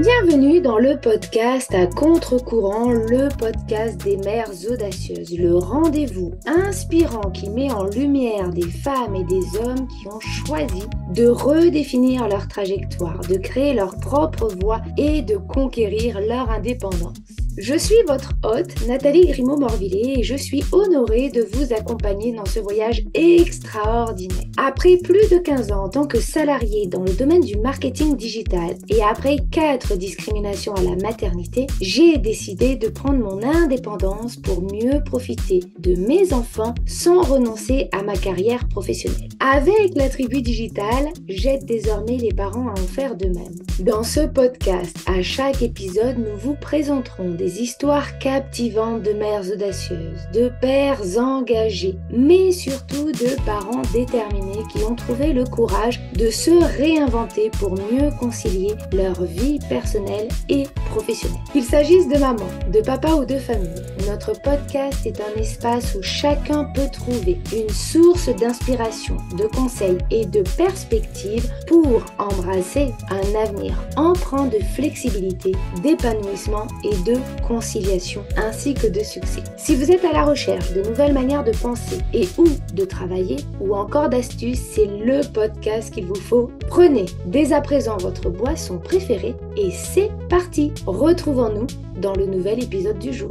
Bienvenue dans le podcast à contre-courant, le podcast des mères audacieuses, le rendez-vous inspirant qui met en lumière des femmes et des hommes qui ont choisi de redéfinir leur trajectoire, de créer leur propre voie et de conquérir leur indépendance. Je suis votre hôte, Nathalie Grimaud-Morvillet, et je suis honorée de vous accompagner dans ce voyage extraordinaire. Après plus de 15 ans en tant que salariée dans le domaine du marketing digital et après 4 discriminations à la maternité, j'ai décidé de prendre mon indépendance pour mieux profiter de mes enfants sans renoncer à ma carrière professionnelle. Avec la tribu digitale, j'aide désormais les parents à en faire de même. Dans ce podcast, à chaque épisode, nous vous présenterons des histoires captivantes de mères audacieuses, de pères engagés, mais surtout de parents déterminés qui ont trouvé le courage de se réinventer pour mieux concilier leur vie personnelle et professionnelle. Qu'il s'agisse de maman, de papa ou de famille, notre podcast est un espace où chacun peut trouver une source d'inspiration, de conseils et de perspectives pour embrasser un avenir empreint de flexibilité, d'épanouissement et de conciliation, ainsi que de succès. Si vous êtes à la recherche de nouvelles manières de penser et ou de travailler, ou encore d'astuces, c'est le podcast qu'il vous faut. Prenez dès à présent votre boisson préférée et c'est parti! Retrouvons-nous dans le nouvel épisode du jour.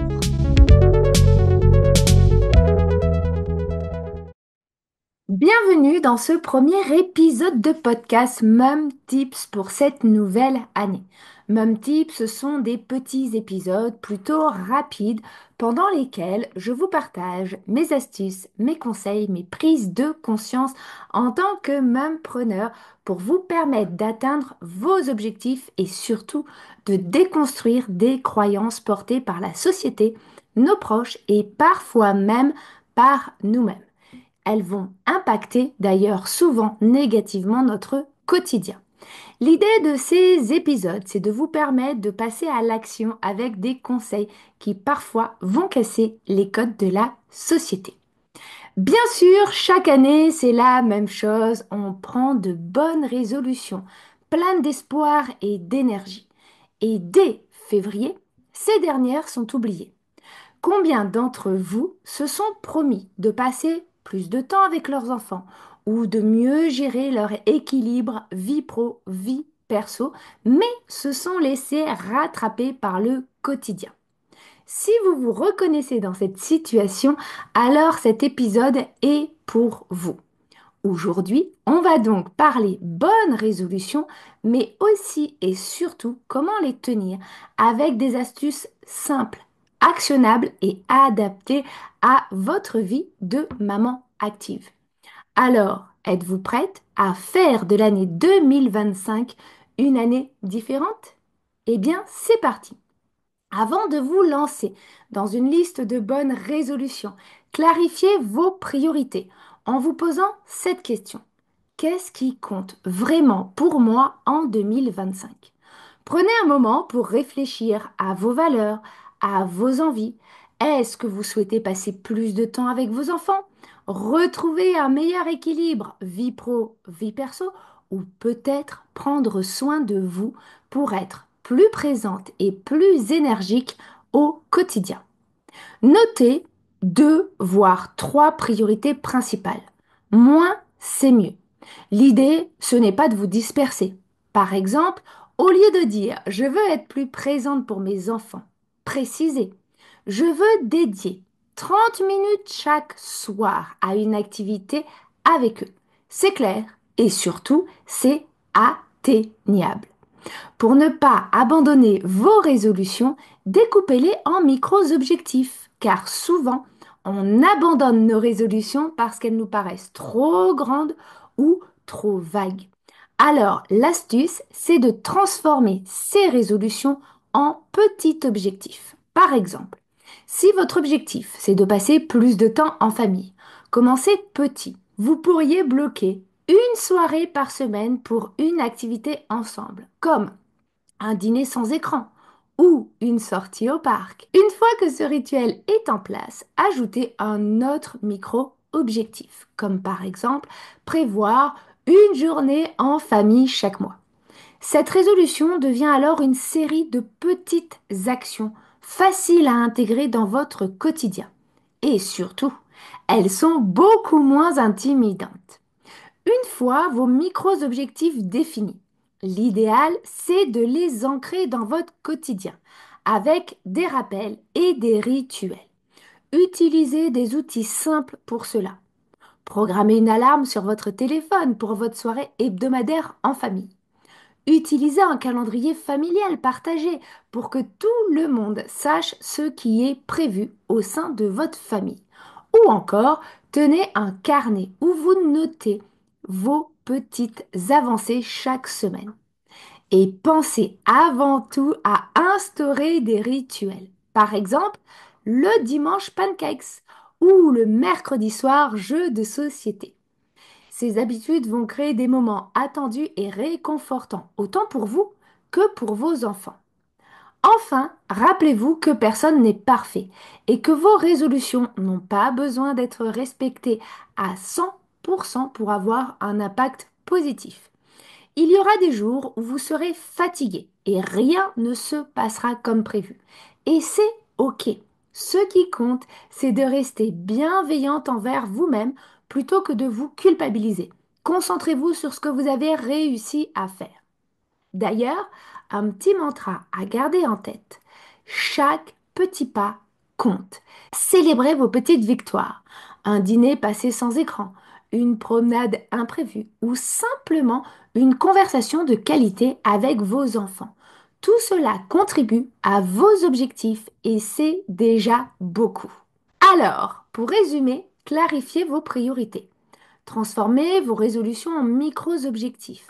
Bienvenue dans ce premier épisode de podcast Mom Tips pour cette nouvelle année. Mom Tips, ce sont des petits épisodes plutôt rapides pendant lesquels je vous partage mes astuces, mes conseils, mes prises de conscience en tant que mompreneur pour vous permettre d'atteindre vos objectifs et surtout de déconstruire des croyances portées par la société, nos proches et parfois même par nous-mêmes. Elles vont impacter d'ailleurs souvent négativement notre quotidien. L'idée de ces épisodes, c'est de vous permettre de passer à l'action avec des conseils qui parfois vont casser les codes de la société. Bien sûr, chaque année, c'est la même chose. On prend de bonnes résolutions, pleines d'espoir et d'énergie. Et dès février, ces dernières sont oubliées. Combien d'entre vous se sont promis de passer plus de temps avec leurs enfants ou de mieux gérer leur équilibre vie pro, vie perso, mais se sont laissés rattraper par le quotidien? Si vous vous reconnaissez dans cette situation, alors cet épisode est pour vous. Aujourd'hui, on va donc parler bonnes résolutions, mais aussi et surtout comment les tenir avec des astuces simples, actionnables et adaptées à votre vie de maman active. Alors, êtes-vous prête à faire de l'année 2025 une année différente? Eh bien, c'est parti! Avant de vous lancer dans une liste de bonnes résolutions, clarifiez vos priorités en vous posant cette question. Qu'est-ce qui compte vraiment pour moi en 2025? Prenez un moment pour réfléchir à vos valeurs, à vos envies. Est-ce que vous souhaitez passer plus de temps avec vos enfants? Retrouver un meilleur équilibre vie pro, vie perso? Ou peut-être prendre soin de vous pour être plus présente et plus énergique au quotidien? Notez deux voire trois priorités principales. Moins, c'est mieux. L'idée, ce n'est pas de vous disperser. Par exemple, au lieu de dire je veux être plus présente pour mes enfants, précisez je veux dédier 30 minutes chaque soir à une activité avec eux. C'est clair et surtout, c'est atteignable. Pour ne pas abandonner vos résolutions, découpez-les en micro-objectifs, car souvent, on abandonne nos résolutions parce qu'elles nous paraissent trop grandes ou trop vagues. Alors, l'astuce, c'est de transformer ces résolutions en petits objectifs. Par exemple, si votre objectif, c'est de passer plus de temps en famille, commencez petit. Vous pourriez bloquer une soirée par semaine pour une activité ensemble, comme un dîner sans écran ou une sortie au parc. Une fois que ce rituel est en place, ajoutez un autre micro-objectif, comme par exemple prévoir une journée en famille chaque mois. Cette résolution devient alors une série de petites actions faciles à intégrer dans votre quotidien. Et surtout, elles sont beaucoup moins intimidantes. Une fois vos micros-objectifs définis, l'idéal, c'est de les ancrer dans votre quotidien avec des rappels et des rituels. Utilisez des outils simples pour cela. Programmez une alarme sur votre téléphone pour votre soirée hebdomadaire en famille. Utilisez un calendrier familial partagé pour que tout le monde sache ce qui est prévu au sein de votre famille. Ou encore, tenez un carnet où vous notez vos petites avancées chaque semaine. Et pensez avant tout à instaurer des rituels. Par exemple, le dimanche pancakes ou le mercredi soir jeu de société. Ces habitudes vont créer des moments attendus et réconfortants, autant pour vous que pour vos enfants. Enfin, rappelez-vous que personne n'est parfait et que vos résolutions n'ont pas besoin d'être respectées à 100% pour avoir un impact positif. Il y aura des jours où vous serez fatigué et rien ne se passera comme prévu. Et c'est OK. Ce qui compte, c'est de rester bienveillante envers vous-même plutôt que de vous culpabiliser. Concentrez-vous sur ce que vous avez réussi à faire. D'ailleurs, un petit mantra à garder en tête. Chaque petit pas compte. Célébrez vos petites victoires. Un dîner passé sans écran, une promenade imprévue ou simplement une conversation de qualité avec vos enfants. Tout cela contribue à vos objectifs et c'est déjà beaucoup. Alors, pour résumer, clarifiez vos priorités. Transformez vos résolutions en micros-objectifs.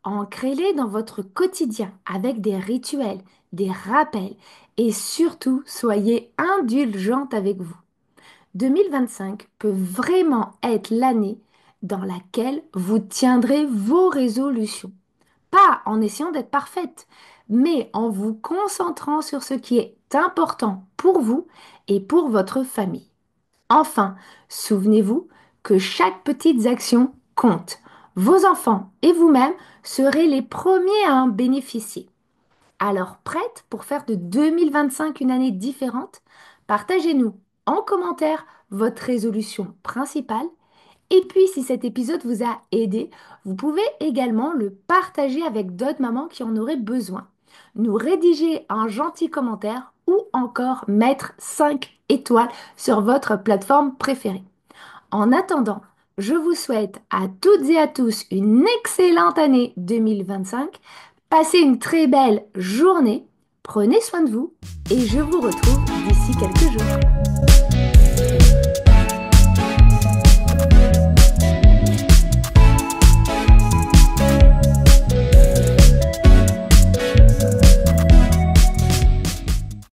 Ancrez-les dans votre quotidien avec des rituels, des rappels et surtout soyez indulgente avec vous. 2025 peut vraiment être l'année dans laquelle vous tiendrez vos résolutions. Pas en essayant d'être parfaite, mais en vous concentrant sur ce qui est important pour vous et pour votre famille. Enfin, souvenez-vous que chaque petite action compte. Vos enfants et vous-même serez les premiers à en bénéficier. Alors, prête pour faire de 2025 une année différente? Partagez-nous en commentaire votre résolution principale. Et puis, si cet épisode vous a aidé, vous pouvez également le partager avec d'autres mamans qui en auraient besoin. Nous rédiger un gentil commentaire ou encore mettre 5 étoiles sur votre plateforme préférée. En attendant, je vous souhaite à toutes et à tous une excellente année 2025. Passez une très belle journée. Prenez soin de vous et je vous retrouve d'ici quelques jours.